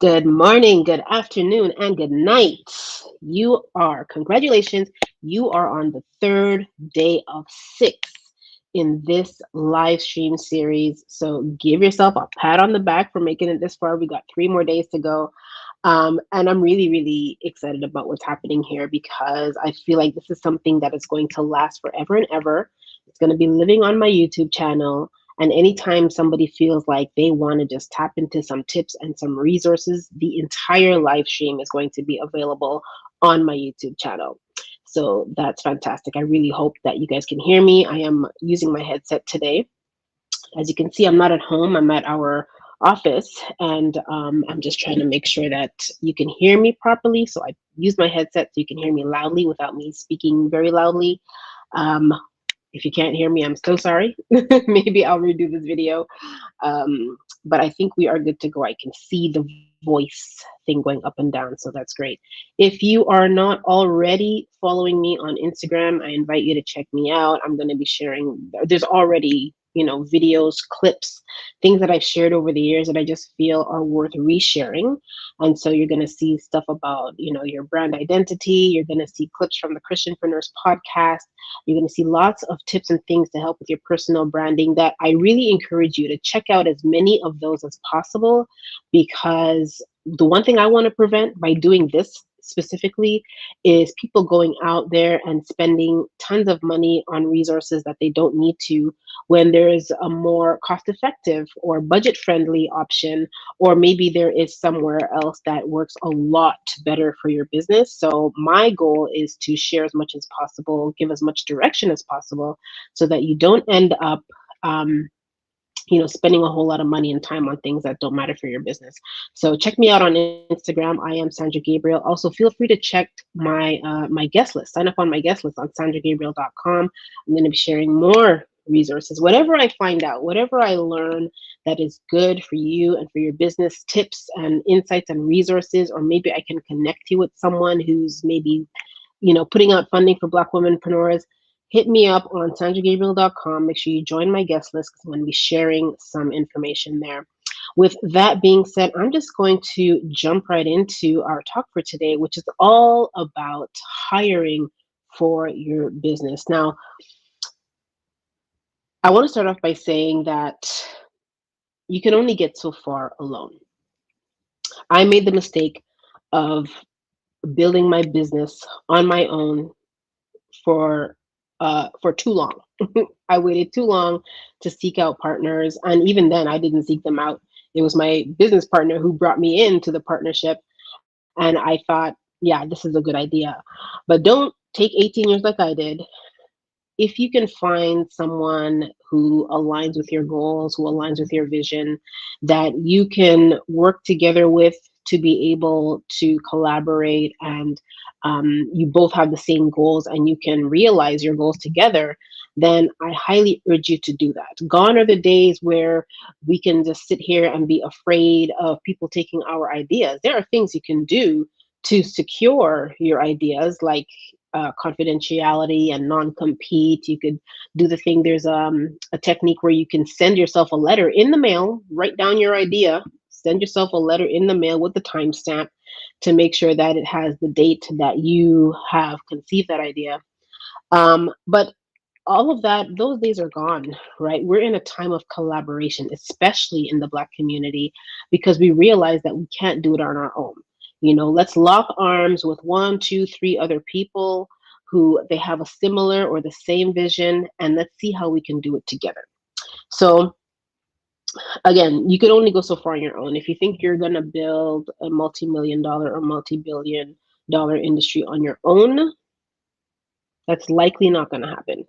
Good morning, good afternoon, and good night. Congratulations, you are on the third day of six in this live stream series. So give yourself a pat on the back for making it this far. We got 3 more days to go. And I'm really, really excited about what's happening here because I feel like this is something that is going to last forever and ever. It's going to be living on my YouTube channel. And anytime somebody feels like they want to just tap into some tips and some resources, the entire live stream is going to be available on my YouTube channel. So that's fantastic. I really hope that you guys can hear me. I am using my headset today. As you can see, I'm not at home, I'm at our office, and I'm just trying to make sure that you can hear me properly. So I use my headset so you can hear me loudly without me speaking very loudly. Um, if you can't hear me, I'm so sorry. Maybe I'll redo this video. But I think we are good to go. I can see the voice thing going up and down, so that's great. If you are not already following me on Instagram, I invite you to check me out. I'm going to be sharing, there's already, videos, clips, things that I've shared over the years that I just feel are worth resharing. And so you're going to see stuff about, your brand identity. You're going to see clips from the Christianpreneurs podcast. You're going to see lots of tips and things to help with your personal branding that I really encourage you to check out as many of those as possible, because the one thing I want to prevent by doing this specifically is people going out there and spending tons of money on resources that they don't need to, when there's a more cost effective or budget friendly option, or maybe there is somewhere else that works a lot better for your business. So my goal is to share as much as possible, give as much direction as possible, so that you don't end up spending a whole lot of money and time on things that don't matter for your business. So check me out on Instagram. I am Sandra Gabriel. Also, feel free to check my guest list. Sign up on my guest list on sandragabriel.com. I'm going to be sharing more resources, whatever I find out, whatever I learn that is good for you and for your business, tips and insights and resources, or maybe I can connect you with someone who's maybe putting out funding for Black womenpreneurs. Hit me up on sandragabriel.com. Make sure you join my guest list because I'm going to be sharing some information there. With that being said, I'm just going to jump right into our talk for today, which is all about hiring for your business. Now, I want to start off by saying that you can only get so far alone. I made the mistake of building my business on my own for too long. I waited too long to seek out partners, and even then, I didn't seek them out. It was my business partner who brought me into the partnership, and I thought, yeah, this is a good idea. But don't take 18 years like I did. If you can find someone who aligns with your goals, who aligns with your vision, that you can work together with to be able to collaborate, and you both have the same goals and you can realize your goals together, then I highly urge you to do that. Gone are the days where we can just sit here and be afraid of people taking our ideas. There are things you can do to secure your ideas, like confidentiality and non-compete. You could do the thing. There's a technique where you can send yourself a letter in the mail, write down your idea, send yourself a letter in the mail with the timestamp to make sure that it has the date that you have conceived that idea. But all of that, those days are gone, right? We're in a time of collaboration, especially in the Black community, because we realize that we can't do it on our own. Let's lock arms with one, two, three other people who they have a similar or the same vision, and let's see how we can do it together. So again, you can only go so far on your own. If you think you're going to build a multi-million dollar or multi-billion dollar industry on your own, that's likely not going to happen.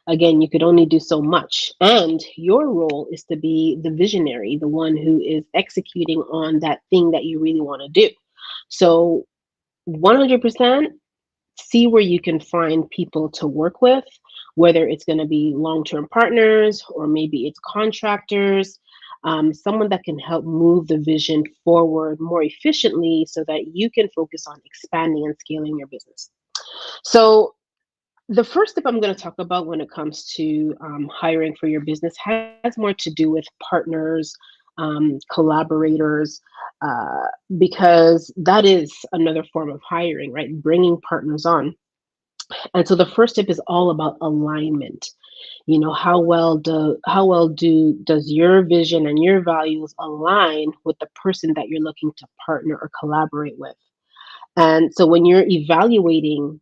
Again, you could only do so much. And your role is to be the visionary, the one who is executing on that thing that you really want to do. So 100% see where you can find people to work with, whether it's going to be long-term partners or maybe it's contractors, someone that can help move the vision forward more efficiently so that you can focus on expanding and scaling your business. So the first step I'm going to talk about when it comes to hiring for your business has more to do with partners, collaborators, uh, because that is another form of hiring, right? Bringing partners on. And so the first tip is all about alignment. How well does your vision and your values align with the person that you're looking to partner or collaborate with? And so when you're evaluating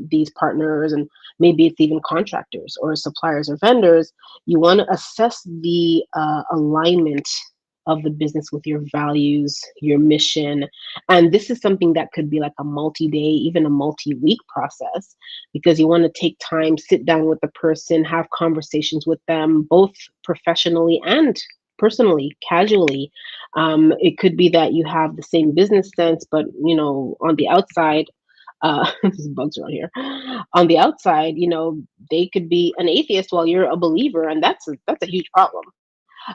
these partners, and maybe it's even contractors or suppliers or vendors, you want to assess the alignment of the business with your values, your mission. And this is something that could be like a multi day, even a multi week process, because you want to take time, sit down with the person, have conversations with them, both professionally and personally, casually. It could be that you have the same business sense, but on the outside, there's bugs around here. On the outside, they could be an atheist while you're a believer, and that's a huge problem.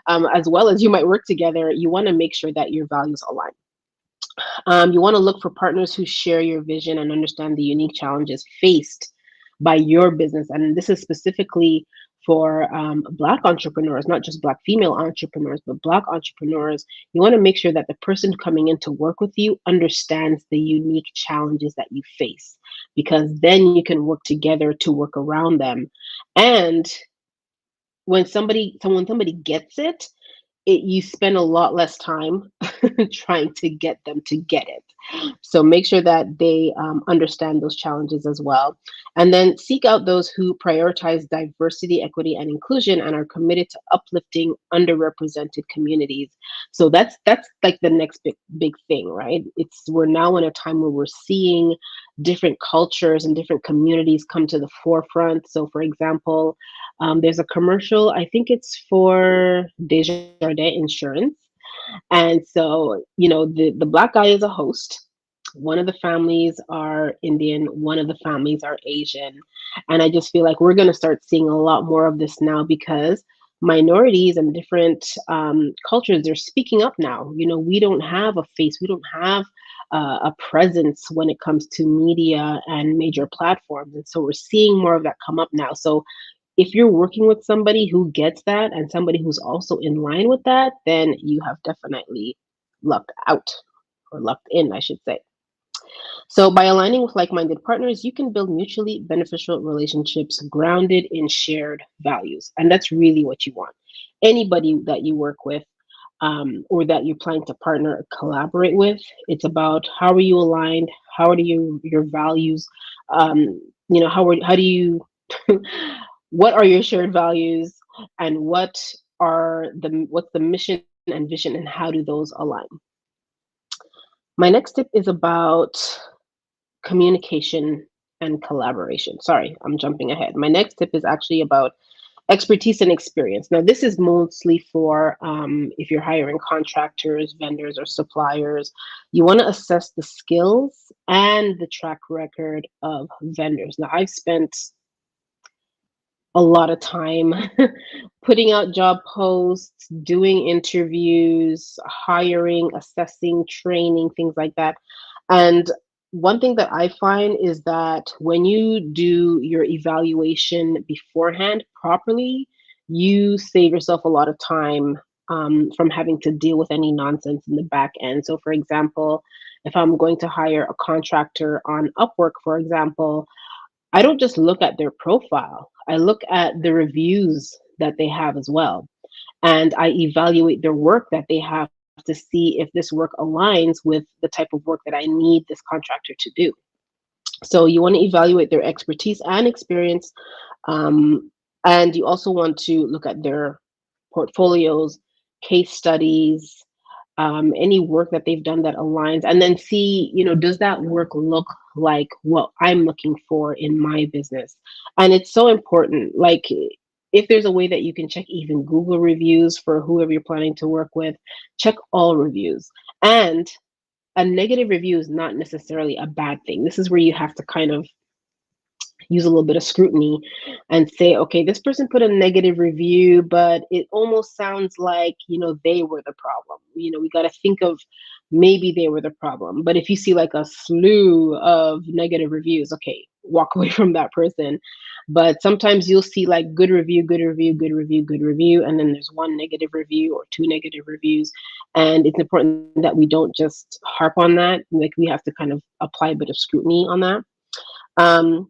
As well as you might work together, you want to make sure that your values align. You want to look for partners who share your vision and understand the unique challenges faced by your business. And this is specifically for Black entrepreneurs, not just Black female entrepreneurs, but Black entrepreneurs. You want to make sure that the person coming in to work with you understands the unique challenges that you face, because then you can work together to work around them. And when somebody gets it, you spend a lot less time trying to get them to get it. So make sure that they understand those challenges as well. And then seek out those who prioritize diversity, equity, and inclusion and are committed to uplifting underrepresented communities. So that's like the next big thing, right? We're now in a time where we're seeing different cultures and different communities come to the forefront. So for example, there's a commercial, I think it's for Desjardins Insurance. And so, the black guy is a host. One of the families are Indian, one of the families are Asian. And I just feel like we're going to start seeing a lot more of this now, because minorities and different cultures, they're speaking up now. We don't have a face, we don't have a presence when it comes to media and major platforms. And so we're seeing more of that come up now. So if you're working with somebody who gets that and somebody who's also in line with that, then you have definitely lucked out, or lucked in, I should say. So, by aligning with like minded partners, you can build mutually beneficial relationships grounded in shared values. And that's really what you want. Anybody that you work with, or that you're planning to partner or collaborate with, it's about how are you aligned? How do your values? How do you what are your shared values, and what's the mission and vision, and how do those align? My next tip is about communication and collaboration. Sorry, I'm jumping ahead. My next tip is actually about expertise and experience. Now, this is mostly for if you're hiring contractors, vendors, or suppliers. You want to assess the skills and the track record of vendors. Now, I've spent a lot of time putting out job posts, doing interviews, hiring, assessing, training, things like that. And one thing that I find is that when you do your evaluation beforehand properly, you save yourself a lot of time from having to deal with any nonsense in the back end. So, for example, if I'm going to hire a contractor on Upwork, for example, I don't just look at their profile. I look at the reviews that they have as well. And I evaluate their work that they have to see if this work aligns with the type of work that I need this contractor to do. So you want to evaluate their expertise and experience. And you also want to look at their portfolios, case studies, any work that they've done that aligns, and then see, does that work look like what I'm looking for in my business? And it's so important. Like, if there's a way that you can check even Google reviews for whoever you're planning to work with, check all reviews. And a negative review is not necessarily a bad thing. This is where you have to kind of use a little bit of scrutiny and say, okay, this person put a negative review, but it almost sounds like, they were the problem. We got to think of maybe they were the problem. But if you see like a slew of negative reviews, okay, walk away from that person. But sometimes you'll see like good review, good review, good review, good review, and then there's one negative review or two negative reviews. And it's important that we don't just harp on that. Like we have to kind of apply a bit of scrutiny on that. Um,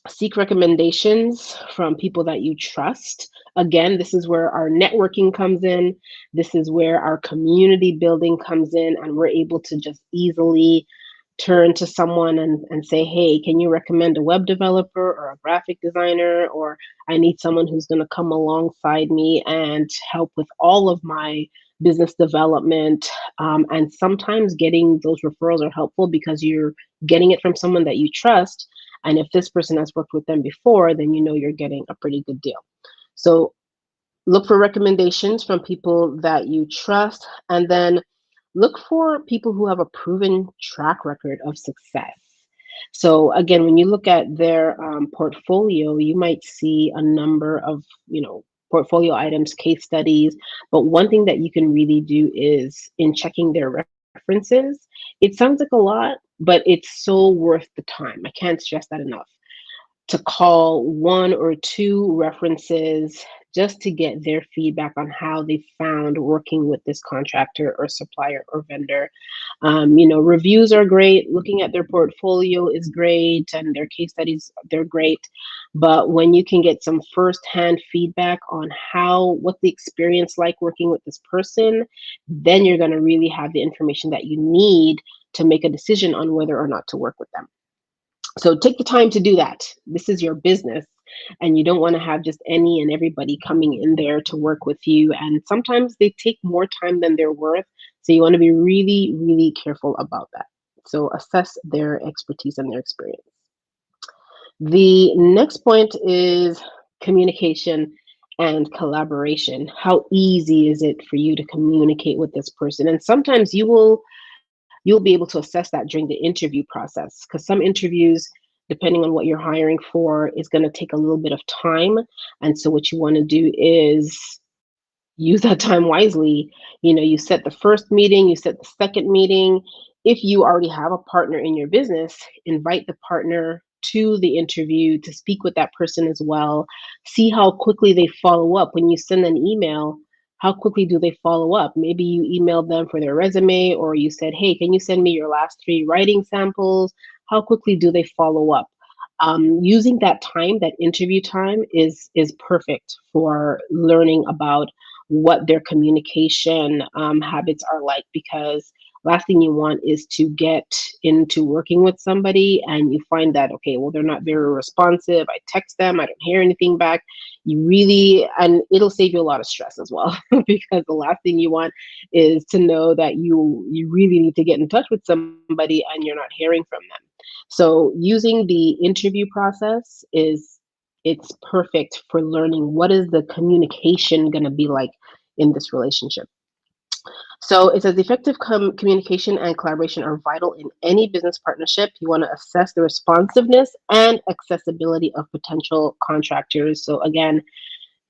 Seek recommendations from people that you trust. Again, this is where our networking comes in. This is where our community building comes in, and we're able to just easily turn to someone and say, hey, can you recommend a web developer or a graphic designer? Or I need someone who's going to come alongside me and help with all of my business development. And sometimes getting those referrals are helpful because you're getting it from someone that you trust. And if this person has worked with them before, then you know you're getting a pretty good deal. So look for recommendations from people that you trust, and then look for people who have a proven track record of success. So again, when you look at their portfolio, you might see a number of, portfolio items, case studies. But one thing that you can really do is in checking their references. It sounds like a lot, but it's so worth the time. I can't stress that enough, to call one or two references just to get their feedback on how they found working with this contractor or supplier or vendor. Reviews are great. Looking at their portfolio is great, and their case studies, they're great. But when you can get some firsthand feedback on what the experience like working with this person, then you're going to really have the information that you need to make a decision on whether or not to work with them. So take the time to do that. This is your business, and you don't want to have just any and everybody coming in there to work with you. And sometimes they take more time than they're worth. So you want to be really, really careful about that. So assess their expertise and their experience. The next point is communication and collaboration. How easy is it for you to communicate with this person? And sometimes you'll be able to assess that during the interview process, because some interviews, depending on what you're hiring for, is going to take a little bit of time. And so what you want to do is use that time wisely. You set the first meeting, you set the second meeting. If you already have a partner in your business, invite the partner to the interview to speak with that person as well. See how quickly they follow up. When you send an email, how quickly do they follow up? Maybe you emailed them for their resume, or you said, hey, can you send me your last 3 writing samples? How quickly do they follow up? Using that time, that interview time, is perfect for learning about what their communication habits are like, because last thing you want is to get into working with somebody and you find that, okay, well, they're not very responsive. I text them, I don't hear anything back. And it'll save you a lot of stress as well, because the last thing you want is to know that you really need to get in touch with somebody and you're not hearing from them. So using the interview process it's perfect for learning what is the communication going to be like in this relationship. So it says effective communication and collaboration are vital in any business partnership. You want to assess the responsiveness and accessibility of potential contractors. So again,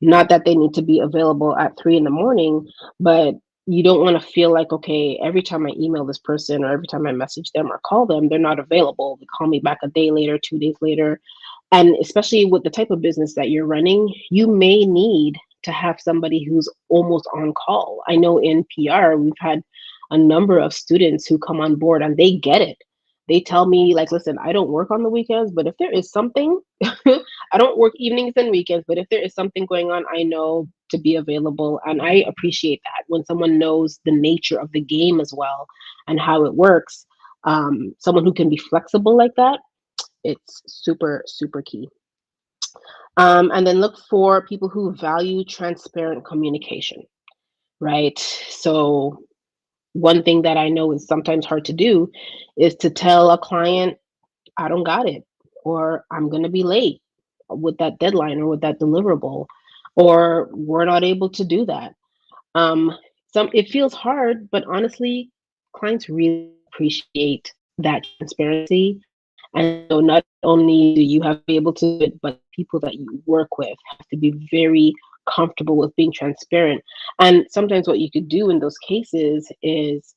not that they need to be available at 3 in the morning, but you don't want to feel like, okay, every time I email this person or every time I message them or call them, they're not available. They call me back a day later, 2 days later. And especially with the type of business that you're running, you may need to have somebody who's almost on call. I know in PR, we've had a number of students who come on board and they get it. They tell me, like, listen, I don't work on the weekends, but if there is something, I don't work evenings and weekends, but if there is something going on, I know to be available. And I appreciate that when someone knows the nature of the game as well and how it works. Someone who can be flexible like that, it's super, super key. And then look for people who value transparent communication, right? So one thing that I know is sometimes hard to do is to tell a client, I don't got it, or I'm going to be late with that deadline or with that deliverable, or we're not able to do that. It feels hard, but honestly, clients really appreciate that transparency. And so not only do you have to be able to do it, but people that you work with have to be very comfortable with being transparent. And sometimes what you could do in those cases is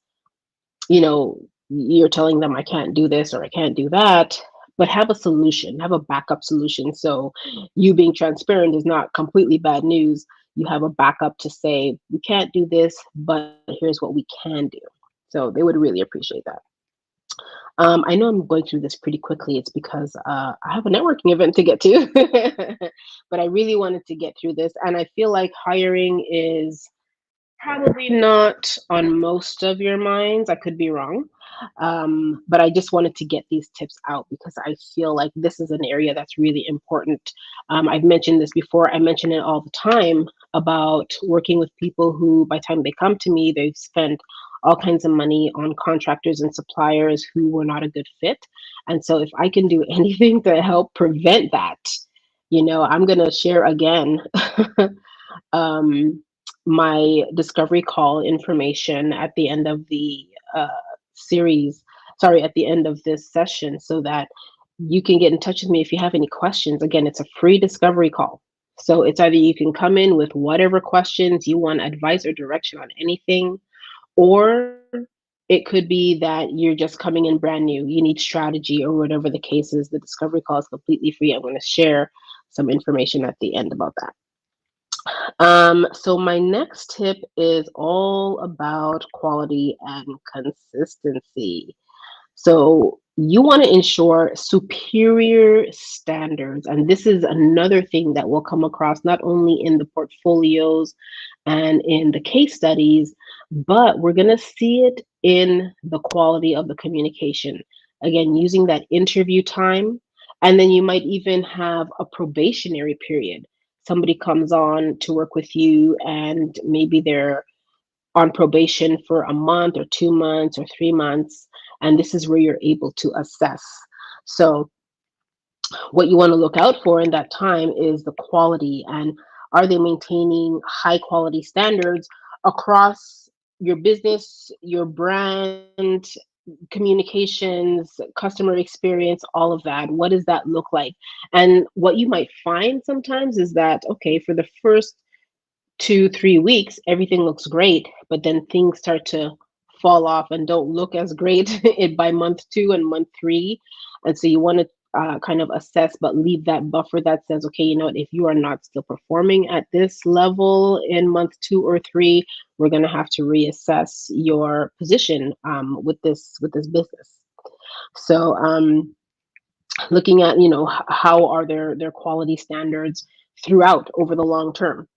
you know, you're telling them I can't do this or I can't do that, but have a solution, have a backup solution. So you being transparent is not completely bad news. You have a backup to say, we can't do this, but here's what we can do. So they would really appreciate that. I know I'm going through this pretty quickly. It's because I have a networking event to get to, but I really wanted to get through this. And I feel like hiring is probably not on most of your minds. I could be wrong. But I just wanted to get these tips out because I feel like this is an area that's really important. I've mentioned this before. I mention it all the time about working with people who, by the time they come to me, they've spent all kinds of money on contractors and suppliers who were not a good fit. And so if I can do anything to help prevent that, I'm going to share again um, my discovery call information at the end of the uh, series, sorry, at the end of this session, so that you can get in touch with me if you have any questions. Again, it's a free discovery call. So it's either you can come in with whatever questions you want, advice or direction on anything, or it could be that you're just coming in brand new. You need strategy or whatever the case is. The discovery call is completely free. I'm going to share some information at the end about that. So my next tip is all about quality and consistency. So you want to ensure superior standards. And this is another thing that will come across not only in the portfolios and in the case studies, but we're going to see it in the quality of the communication. Again, using that interview time. And then you might even have a probationary period. Somebody comes on to work with you, and maybe they're on probation for a month or 2 months or 3 months. And this is where you're able to assess. So, what you want to look out for in that time is the quality, and are they maintaining high quality standards across your business, your brand, communications, customer experience, all of that. What does that look like? And what you might find sometimes is that, okay, for the first 2, 3 weeks, everything looks great, but then things start to fall off and don't look as great by month 2 and month 3. And so you want to kind of assess, but leave that buffer that says, okay, you know what, if you are not still performing at this level in month 2 or 3, we're going to have to reassess your position with this business. So looking at how are their quality standards throughout over the long term.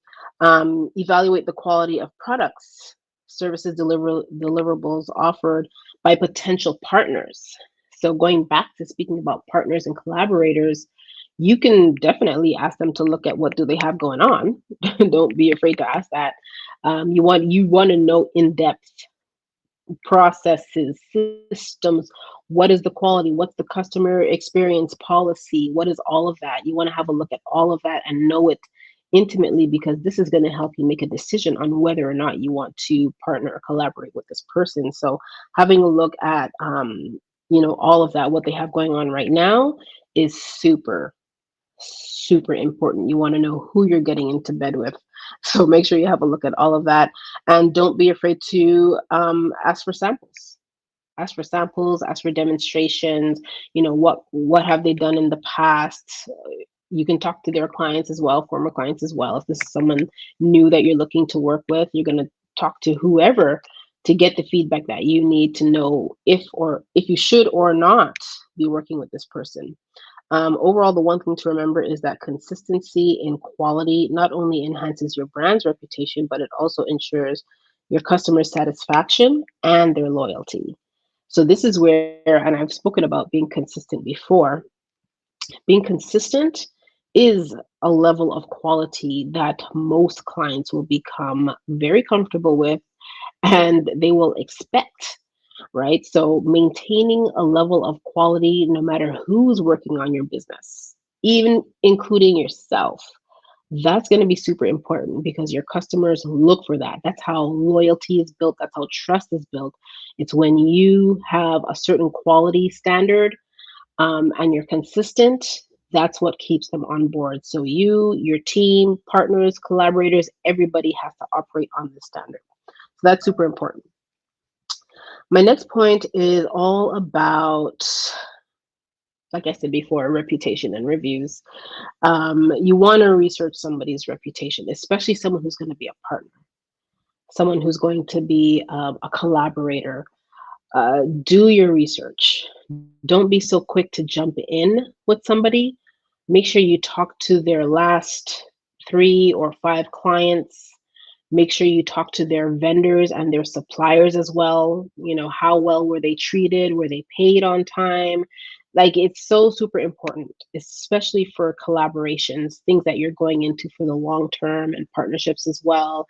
Evaluate the quality of products, services, deliverables offered by potential partners. So going back to speaking about partners and collaborators, you can definitely ask them to look at what do they have going on. Don't be afraid to ask that. You want to know in depth processes, systems. What is the quality? What's the customer experience policy? What is all of that? You want to have a look at all of that and know it intimately, because this is going to help you make a decision on whether or not you want to partner or collaborate with this person. So having a look at all of that, what they have going on right now, is super super important. You want to know who you're getting into bed with. So make sure you have a look at all of that. And don't be afraid to ask for samples. Ask for samples, ask for demonstrations. What have they done in the past? You can talk to their clients as well, former clients as well. If this is someone new that you're looking to work with, you're going to talk to whoever to get the feedback that you need to know if you should or not be working with this person. Overall, the one thing to remember is that consistency in quality not only enhances your brand's reputation, but it also ensures your customer satisfaction and their loyalty. So this is where, and I've spoken about being consistent before, being consistent is a level of quality that most clients will become very comfortable with, and they will expect, right? So maintaining a level of quality no matter who's working on your business, even including yourself, that's going to be super important because your customers look for that. That's how loyalty is built. That's how trust is built. It's when you have a certain quality standard, and you're consistent. That's what keeps them on board. So you, your team, partners, collaborators, everybody has to operate on this standard. So that's super important. My next point is all about, like I said before, reputation and reviews. You want to research somebody's reputation, especially someone who's going to be a partner, someone who's going to be a collaborator. Do your research. Don't be so quick to jump in with somebody. Make sure you talk to their last 3 or 5 clients. Make sure you talk to their vendors and their suppliers as well. How well were they treated? Were they paid on time? Like, it's so super important, especially for collaborations, things that you're going into for the long term, and partnerships as well.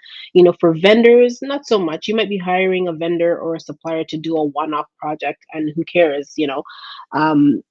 For vendors, not so much. You might be hiring a vendor or a supplier to do a one-off project, and who cares,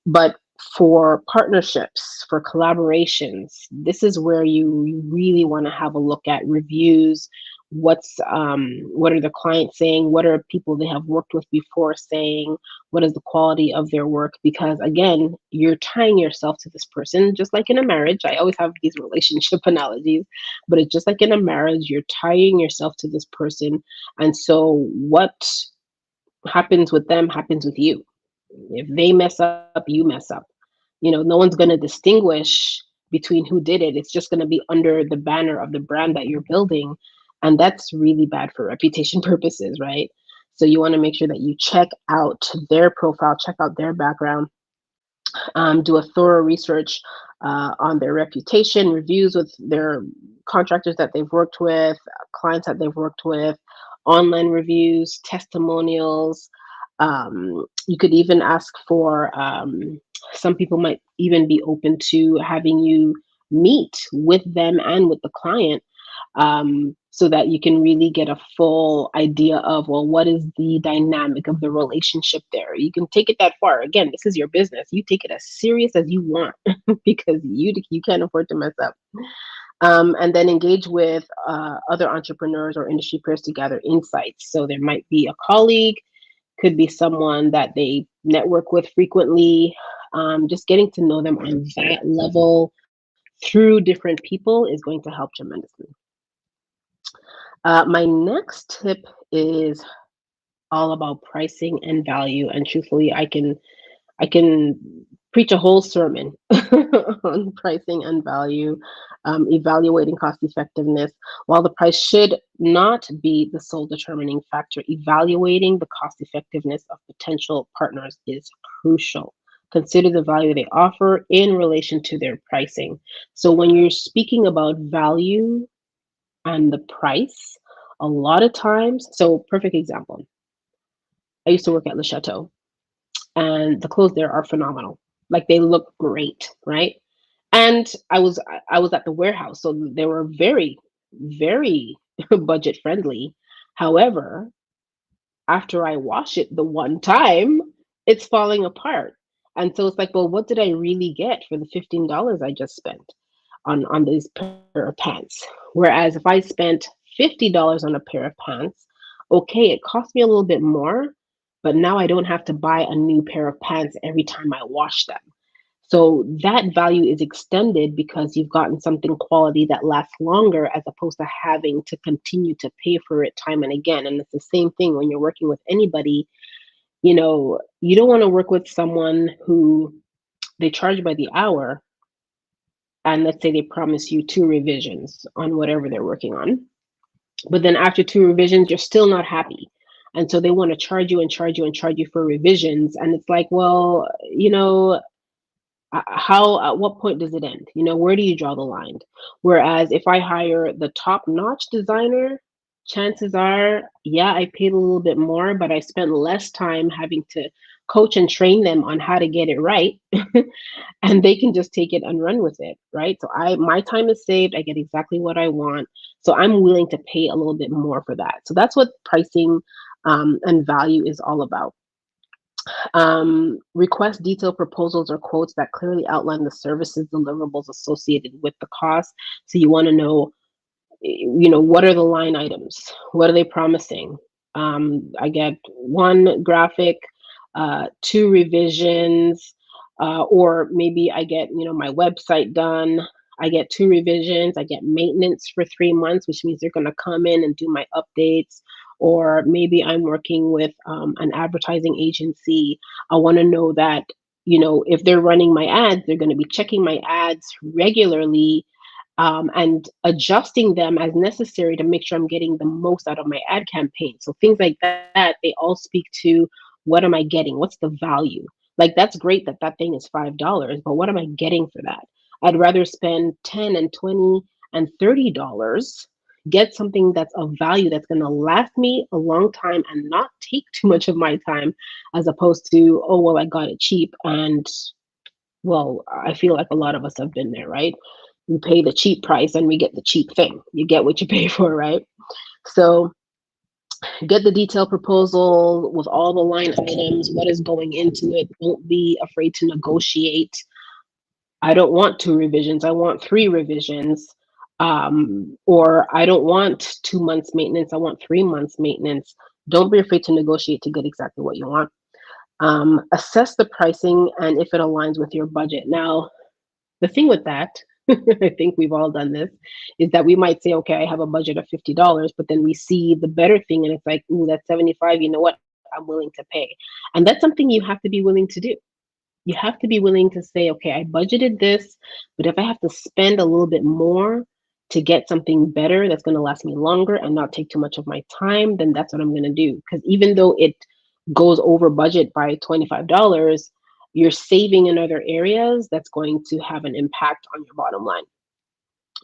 but for partnerships, for collaborations, this is where you really want to have a look at reviews. What are the clients saying? What are people they have worked with before saying? What is the quality of their work? Because again, you're tying yourself to this person, just like in a marriage. I always have these relationship analogies, but it's just like in a marriage, you're tying yourself to this person. And so what happens with them happens with you. If they mess up, you mess up. No one's going to distinguish between who did it. It's just going to be under the banner of the brand that you're building. And that's really bad for reputation purposes, right? So you want to make sure that you check out their profile, check out their background, do a thorough research on their reputation, reviews with their contractors that they've worked with, clients that they've worked with, online reviews, testimonials. You could even ask for, some people might even be open to having you meet with them and with the client, so that you can really get a full idea of, well, what is the dynamic of the relationship there. You can take it that far. Again, this is your business. You take it as serious as you want because you can't afford to mess up. And then engage with other entrepreneurs or industry peers to gather insights. So there might be a colleague, could be someone that they network with frequently. Just getting to know them on that level through different people is going to help tremendously. My next tip is all about pricing and value. And truthfully, I can preach a whole sermon on pricing and value, evaluating cost effectiveness. While the price should not be the sole determining factor, evaluating the cost effectiveness of potential partners is crucial. Consider the value they offer in relation to their pricing. So when you're speaking about value and the price, a lot of times, so perfect example, I used to work at Le Chateau, and the clothes there are phenomenal. Like, they look great, right? And I was at the warehouse, so they were very, very budget friendly. However, after I wash it the one time, it's falling apart. And so it's like, well, what did I really get for the $15 I just spent on this pair of pants? Whereas if I spent $50 on a pair of pants, okay, it cost me a little bit more, but now I don't have to buy a new pair of pants every time I wash them. So that value is extended because you've gotten something quality that lasts longer, as opposed to having to continue to pay for it time and again. And it's the same thing when you're working with anybody. You don't want to work with someone who they charge by the hour, and let's say they promise you 2 revisions on whatever they're working on. But then after 2 revisions, you're still not happy. And so they want to charge you and charge you and charge you for revisions. And it's like, well, how, at what point does it end? Where do you draw the line? Whereas if I hire the top notch designer, chances are, yeah, I paid a little bit more, but I spent less time having to coach and train them on how to get it right. And they can just take it and run with it, right? So my time is saved. I get exactly what I want. So I'm willing to pay a little bit more for that. So that's what pricing, and value is all about. Request detailed proposals or quotes that clearly outline the services deliverables associated with the cost. So you want to know, what are the line items? What are they promising? I get 1 graphic, 2 revisions, or maybe I get, my website done. I get 2 revisions. I get maintenance for 3 months, which means they're going to come in and do my updates. or maybe I'm working with an advertising agency. I want to know that, if they're running my ads, they're going to be checking my ads regularly, and adjusting them as necessary to make sure I'm getting the most out of my ad campaign. So things like that, they all speak to, what am I getting? What's the value? Like, that's great that that thing is $5, but what am I getting for that? I'd rather spend 10 and 20 and $30, get something that's of value that's going to last me a long time and not take too much of my time, as opposed to, oh, well, I got it cheap. And well, I feel like a lot of us have been there, right? We pay the cheap price and we get the cheap thing. You get what you pay for, right? So get the detailed proposal with all the line items, what is going into it. Don't be afraid to negotiate. I don't want two revisions, I want three revisions. Or I don't want 2 months maintenance, I want 3 months maintenance. Don't be afraid to negotiate to get exactly what you want. Assess the pricing and if it aligns with your budget. Now, the thing with that, I think we've all done this, is that we might say, okay, I have a budget of $50, but then we see the better thing and it's like, ooh, that's 75. You know what? I'm willing to pay. And that's something you have to be willing to do. You have to be willing to say, okay, I budgeted this, but if I have to spend a little bit more to get something better that's going to last me longer and not take too much of my time, then that's what I'm going to do. Because even though it goes over budget by $25, you're saving in other areas that's going to have an impact on your bottom line.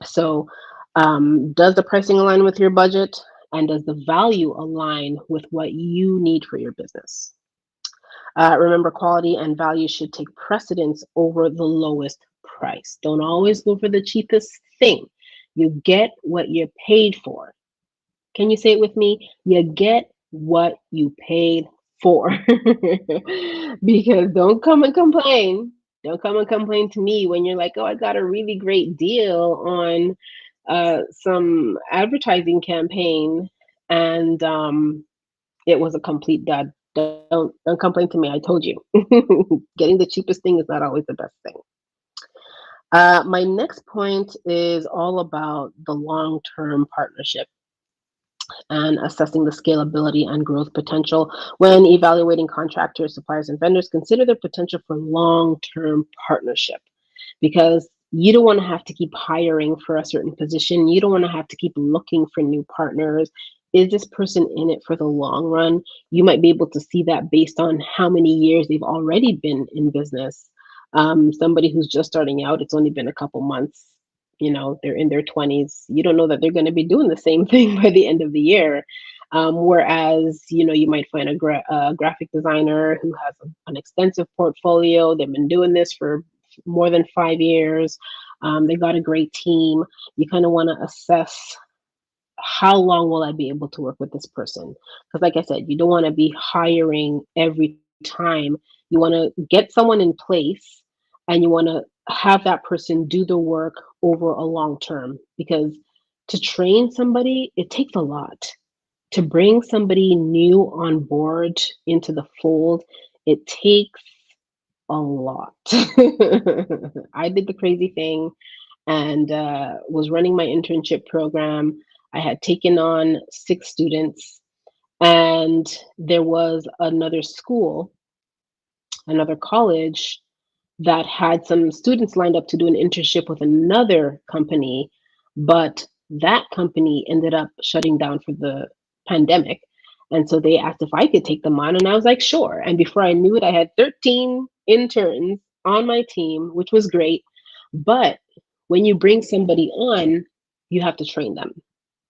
So, does the pricing align with your budget? And does the value align with what you need for your business? Remember, quality and value should take precedence over the lowest price. Don't always go for the cheapest thing. You get what you're paid for. Can you say it with me? You get what you paid for. Because don't come and complain. Don't come and complain to me when you're like, oh, I got a really great deal on some advertising campaign, and it was a complete dud. Don't complain to me. I told you. Getting the cheapest thing is not always the best thing. My next point is all about the long-term partnership and assessing the scalability and growth potential. When evaluating contractors, suppliers, and vendors, consider their potential for long-term partnership, because you don't want to have to keep hiring for a certain position. You don't want to have to keep looking for new partners. Is this person in it for the long run? You might be able to see that based on how many years they've already been in business. Somebody who's just starting out, it's only been a couple months, they're in their 20s. You don't know that they're going to be doing the same thing by the end of the year. Whereas, you might find a graphic designer who has an extensive portfolio. They've been doing this for more than 5 years. They got a great team. You kind of want to assess, how long will I be able to work with this person? Because, like I said, you don't want to be hiring every time. You want to get someone in place, and you want to have that person do the work over a long term. Because to train somebody, it takes a lot. To bring somebody new on board into the fold, it takes a lot. I did the crazy thing and was running my internship program. I had taken on 6 students, and there was another school, another college that had some students lined up to do an internship with another company, but that company ended up shutting down for the pandemic. And so they asked if I could take them on, and I was like, sure. And before I knew it, I had 13 interns on my team, which was great. But when you bring somebody on, you have to train them,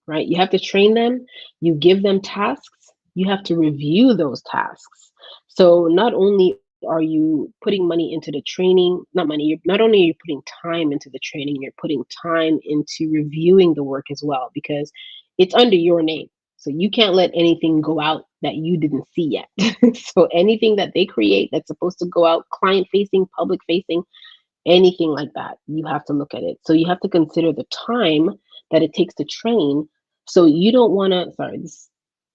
right? You have to train them, you give them tasks, you have to review those tasks. So not only are you putting money into the training, not money, not only are you putting time into the training, you're putting time into reviewing the work as well, because it's under your name. So you can't let anything go out that you didn't see yet. So anything that they create that's supposed to go out, client facing, public facing, anything like that, you have to look at it. So you have to consider the time that it takes to train. So you don't want to, sorry, this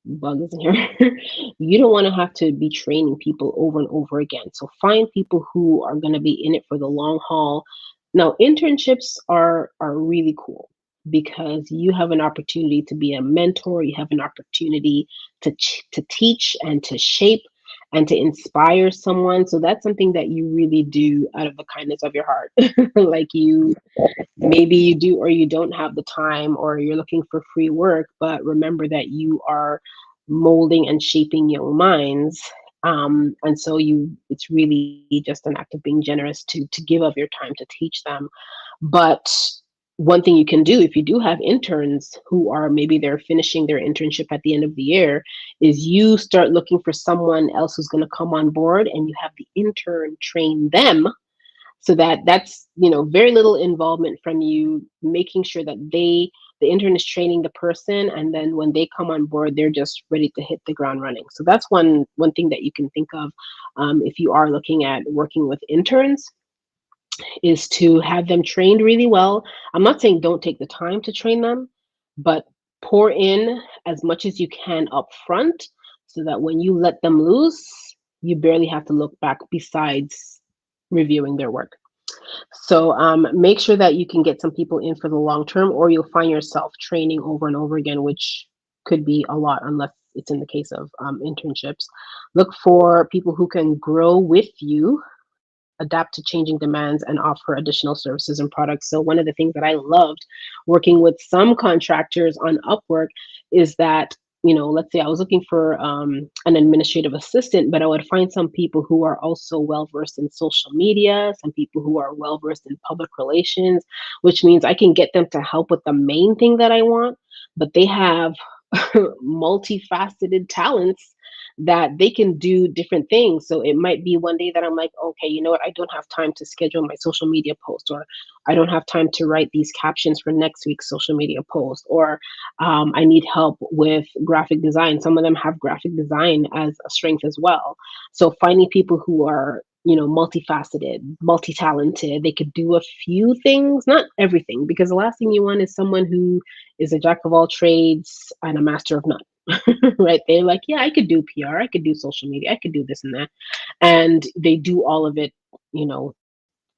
bug is in here. You don't want to have to be training people over and over again. So find people who are going to be in it for the long haul. Now, internships are really cool. because you have an opportunity to be a mentor, you have an opportunity to teach and to shape and to inspire someone. So that's something that you really do out of the kindness of your heart. Like you, maybe you do or you don't have the time or you're looking for free work, but remember that you are molding and shaping young minds. And so it's really just an act of being generous to give of your time to teach them. But one thing you can do if you do have interns who are maybe they're finishing their internship at the end of the year is you start looking for someone else who's going to come on board and you have the intern train them, so that's very little involvement from you, making sure that the intern is training the person, and then when they come on board they're just ready to hit the ground running. So that's one thing that you can think of, if you are looking at working with interns, is to have them trained really well. I'm not saying don't take the time to train them, but pour in as much as you can up front so that when you let them loose, you barely have to look back besides reviewing their work. So make sure that you can get some people in for the long term, or you'll find yourself training over and over again, which could be a lot unless it's in the case of internships. Look for people who can grow with you, adapt to changing demands, and offer additional services and products. So one of the things that I loved working with some contractors on Upwork is that, let's say I was looking for an administrative assistant, but I would find some people who are also well versed in social media, some people who are well versed in public relations, which means I can get them to help with the main thing that I want, but they have multifaceted talents that they can do different things. So it might be one day that I'm like, okay, you know what? I don't have time to schedule my social media post, or I don't have time to write these captions for next week's social media post, or I need help with graphic design. Some of them have graphic design as a strength as well. So finding people who are multifaceted, multi-talented, they could do a few things, not everything, because the last thing you want is someone who is a jack of all trades and a master of none. Right? They're like, yeah, I could do PR, I could do social media, I could do this and that. And they do all of it,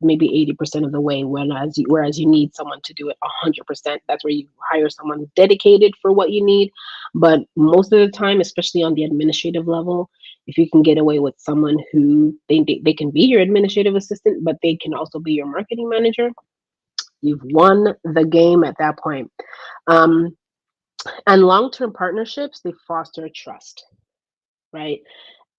maybe 80% of the way, whereas you need someone to do it 100%. That's where you hire someone dedicated for what you need. But most of the time, especially on the administrative level, if you can get away with someone who they can be your administrative assistant, but they can also be your marketing manager, you've won the game at that point. Um, and long-term partnerships, they foster trust, right?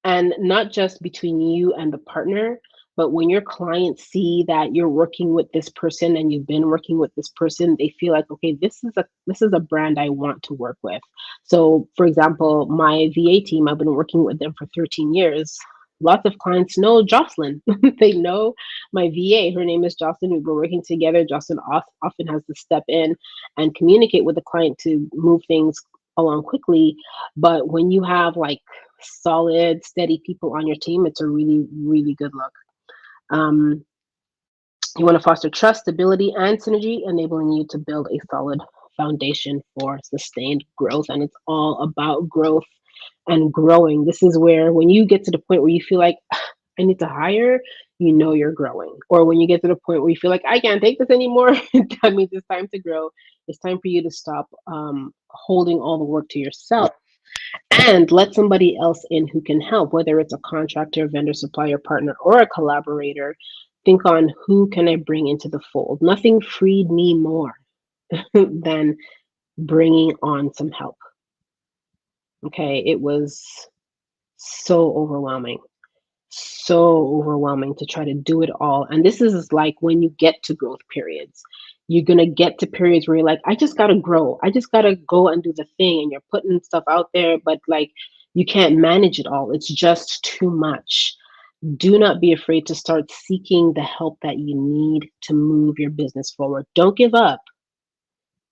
And not just between you and the partner, but when your clients see that you're working with this person and you've been working with this person, they feel like, okay, this is a brand I want to work with. So for example, my VA team, I've been working with them for 13 years. Lots of clients know Jocelyn. They know my VA. Her name is Jocelyn. We've been working together. Jocelyn often has to step in and communicate with the client to move things along quickly. But when you have like solid, steady people on your team, it's a really, really good look. Um, you want to foster trust, stability, and synergy, enabling you to build a solid foundation for sustained growth. And it's all about growth and growing. This is where, when you get to the point where you feel like, I need to hire, you're growing. Or when you get to the point where you feel like, I can't take this anymore, that means it's time to grow. It's time for you to stop holding all the work to yourself and let somebody else in who can help, whether it's a contractor, vendor, supplier, partner, or a collaborator. Think on, who can I bring into the fold? Nothing freed me more than bringing on some help. Okay, it was so overwhelming, so overwhelming to try to do it all. And this is like when you get to growth periods, you're going to get to periods where you're like, I just got to grow, I just got to go and do the thing, and you're putting stuff out there, but like you can't manage it all, it's just too much. Do not be afraid to start seeking the help that you need to move your business forward. Don't give up.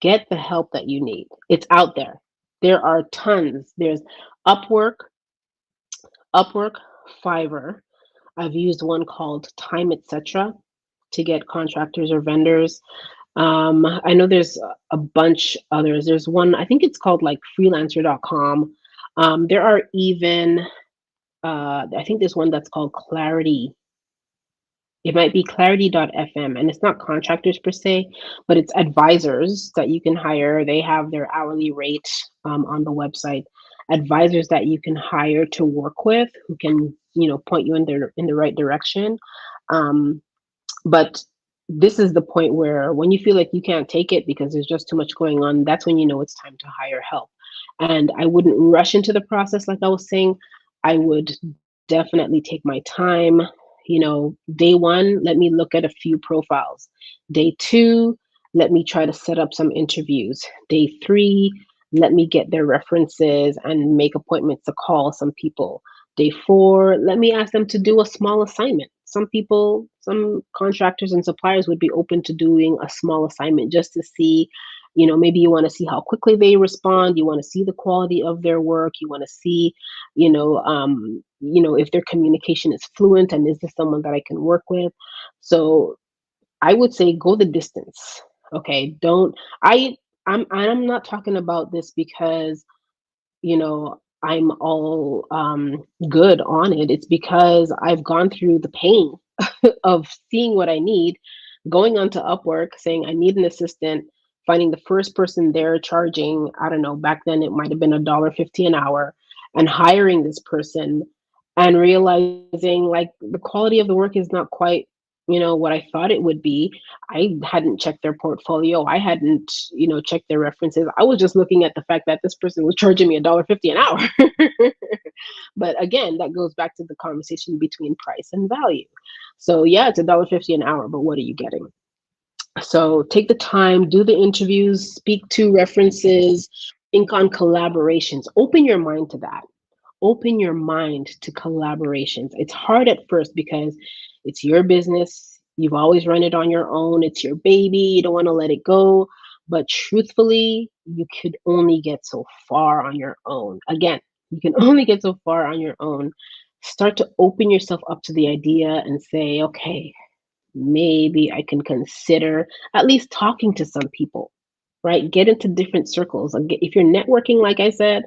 Get the help that you need. It's out there. There are tons. There's Upwork, Upwork, Fiverr. I've used one called Time Etc. to get contractors or vendors. I know there's a bunch others. There's one, I think it's called like freelancer.com. There are even, I think there's one that's called Clarity. It might be clarity.fm, and it's not contractors per se, but it's advisors that you can hire. They have their hourly rate on the website. Advisors that you can hire to work with, who can, point you in the right direction. Um, but this is the point where when you feel like you can't take it because there's just too much going on, that's when you know it's time to hire help. And I wouldn't rush into the process, like I was saying. I would definitely take my time. Day one, let me look at a few profiles. Day two, let me try to set up some interviews. Day three, let me get their references and make appointments to call some people. Day four, let me ask them to do a small assignment. Some people, some contractors and suppliers would be open to doing a small assignment just to see, maybe you want to see how quickly they respond. You want to see the quality of their work. You want to see, if their communication is fluent and is this someone that I can work with. So I would say go the distance. Okay. Don't, I'm not talking about this because I'm all good on it. It's because I've gone through the pain of seeing what I need, going onto Upwork, saying I need an assistant, finding the first person there charging, I don't know, back then it might have been $1.50 an hour, and hiring this person and realizing like the quality of the work is not quite, what I thought it would be. I hadn't checked their portfolio. I hadn't, checked their references. I was just looking at the fact that this person was charging me $1.50 an hour. But again, that goes back to the conversation between price and value. So yeah, it's $1.50 an hour, but what are you getting? So take the time, do the interviews, speak to references, think on collaborations. Open your mind to that. Open your mind to collaborations. It's hard at first because it's your business. You've always run it on your own. It's your baby. You don't want to let it go. But truthfully, you could only get so far on your own. Again, you can only get so far on your own. Start to open yourself up to the idea and say, okay, maybe I can consider at least talking to some people, right? Get into different circles. If you're networking, like I said,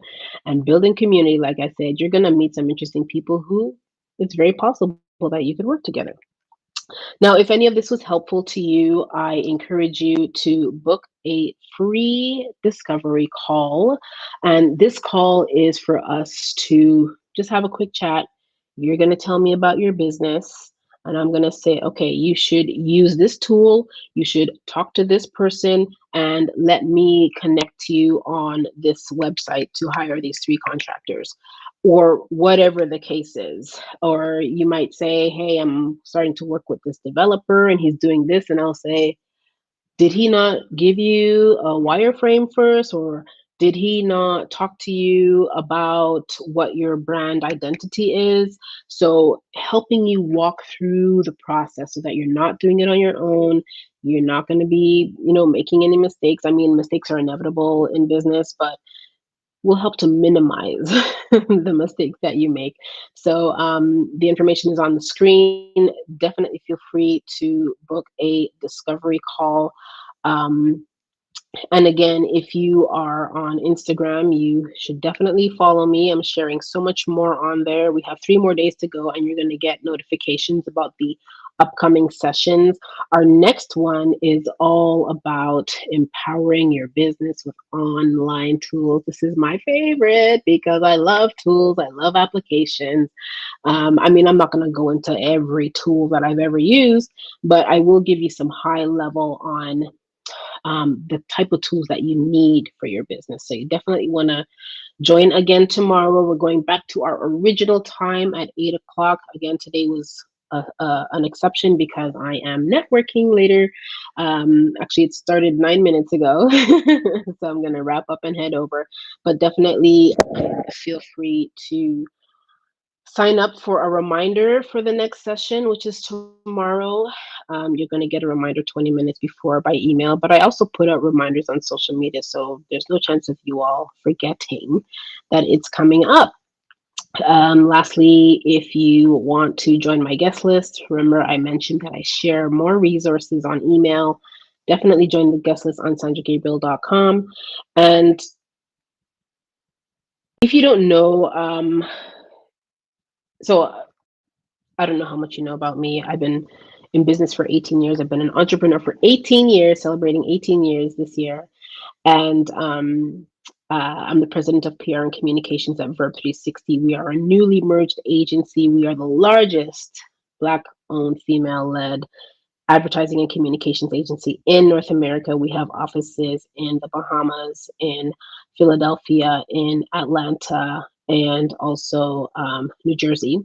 and building community, like I said, you're going to meet some interesting people who it's very possible that you could work together. Now, if any of this was helpful to you, I encourage you to book a free discovery call. And this call is for us to just have a quick chat. You're going to tell me about your business. And I'm going to say, okay, you should use this tool. You should talk to this person and let me connect you on this website to hire these three contractors, or whatever the case is. Or you might say, hey, I'm starting to work with this developer and he's doing this. And I'll say, did he not give you a wireframe first? Or did he not talk to you about what your brand identity is? So helping you walk through the process so that you're not doing it on your own. You're not going to be, making any mistakes. I mean, mistakes are inevitable in business, but will help to minimize the mistakes that you make. So the information is on the screen. Definitely feel free to book a discovery call. Um, and again, if you are on Instagram, you should definitely follow me. I'm sharing so much more on there. We have 3 more days to go, and you're going to get notifications about the upcoming sessions. Our next one is all about empowering your business with online tools. This is my favorite because I love tools, I love applications. I mean, I'm not going to go into every tool that I've ever used, but I will give you some high level on the type of tools that you need for your business. So you definitely want to join again tomorrow. We're going back to our original time at 8 o'clock. Again, today was an exception because I am networking later. Actually, it started 9 minutes ago. So I'm going to wrap up and head over. But definitely feel free to sign up for a reminder for the next session, which is tomorrow. You're going to get a reminder 20 minutes before by email, but I also put out reminders on social media, so there's no chance of you all forgetting that it's coming up. Lastly, if you want to join my guest list, remember I mentioned that I share more resources on email. Definitely join the guest list on sandragabriel.com. And if you don't know, so I don't know how much you know about me. I've been in business for 18 years. I've been an entrepreneur for 18 years, celebrating 18 years this year. And I'm the president of PR and communications at Verb 360. We are a newly merged agency. We are the largest Black owned, female led advertising and communications agency in North America. We have offices in the Bahamas, in Philadelphia, in Atlanta, and also New Jersey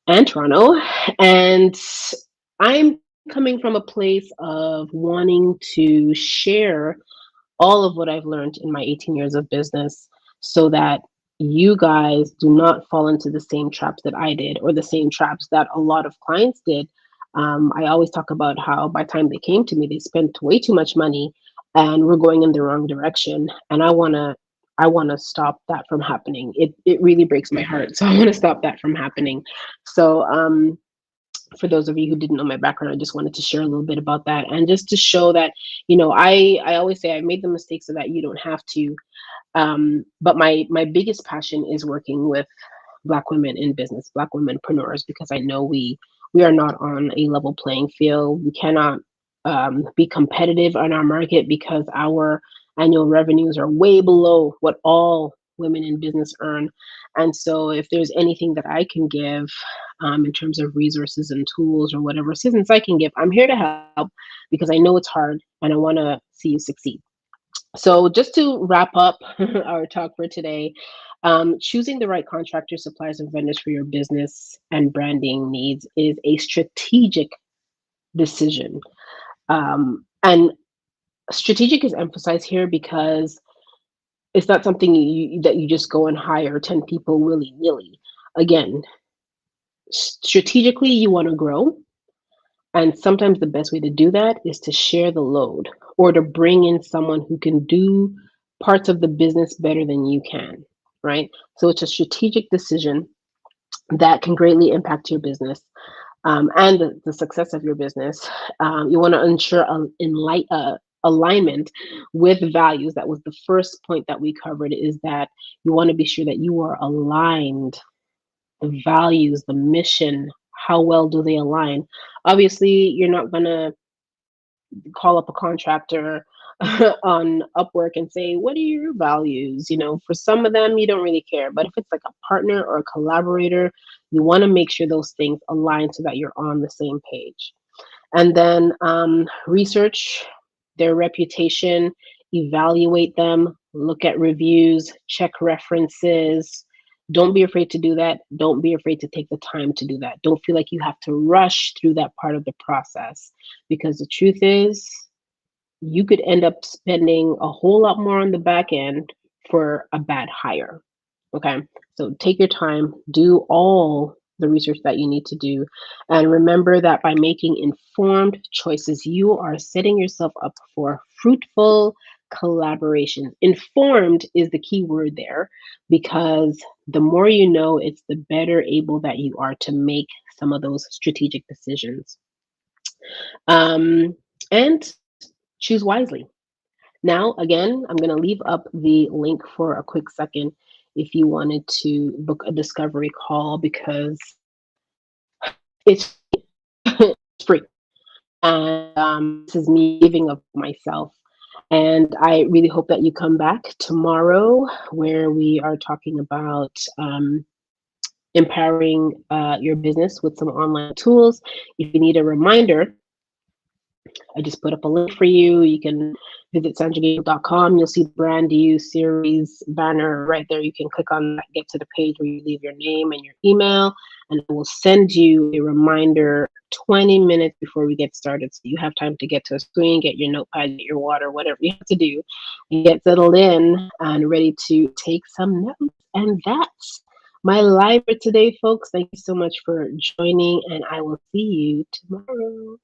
and Toronto. And I'm coming from a place of wanting to share all of what I've learned in my 18 years of business so that you guys do not fall into the same traps that I did or the same traps that a lot of clients did. I always talk about how by the time they came to me, they spent way too much money and we're going in the wrong direction. And I want to stop that from happening. It really breaks my heart. So I want to stop that from happening. So for those of you who didn't know my background, I just wanted to share a little bit about that and just to show that, I always say I made the mistake so that you don't have to. But my biggest passion is working with Black women in business, Black womenpreneurs, because I know we are not on a level playing field. We cannot be competitive on our market because our annual revenues are way below what all women in business earn. And so, if there's anything that I can give in terms of resources and tools or whatever assistance I can give, I'm here to help because I know it's hard and I want to see you succeed. So, just to wrap up our talk for today, choosing the right contractors, suppliers, and vendors for your business and branding needs is a strategic decision. And strategic is emphasized here because it's not something that you just go and hire 10 people willy nilly. Again, strategically, you want to grow. And sometimes the best way to do that is to share the load or to bring in someone who can do parts of the business better than you can, right? So it's a strategic decision that can greatly impact your business and the success of your business. You want to ensure alignment with values. That was the first point that we covered, is that you want to be sure that you are aligned. The values, the mission, how well do they align? Obviously, you're not going to call up a contractor on Upwork and say, what are your values? For some of them, you don't really care. But if it's like a partner or a collaborator, you want to make sure those things align so that you're on the same page. And then research their reputation, evaluate them, look at reviews, check references. Don't be afraid to do that. Don't be afraid to take the time to do that. Don't feel like you have to rush through that part of the process, because the truth is, you could end up spending a whole lot more on the back end for a bad hire. Okay. So take your time, do all the research that you need to do. And remember that by making informed choices, you are setting yourself up for fruitful collaboration. Informed is the key word there, because the more you know, it's the better able that you are to make some of those strategic decisions. And choose wisely. Now, again, I'm going to leave up the link for a quick second if you wanted to book a discovery call, because it's free. And this is me giving of myself. And I really hope that you come back tomorrow, where we are talking about empowering your business with some online tools. If you need a reminder, I just put up a link for you. You can visit sandragable.com. You'll see the brand new series banner right there. You can click on that, get to the page where you leave your name and your email, and it will send you a reminder 20 minutes before we get started. So you have time to get to a screen, get your notepad, get your water, whatever you have to do, and get settled in and ready to take some notes. And that's my live for today, folks. Thank you so much for joining, and I will see you tomorrow.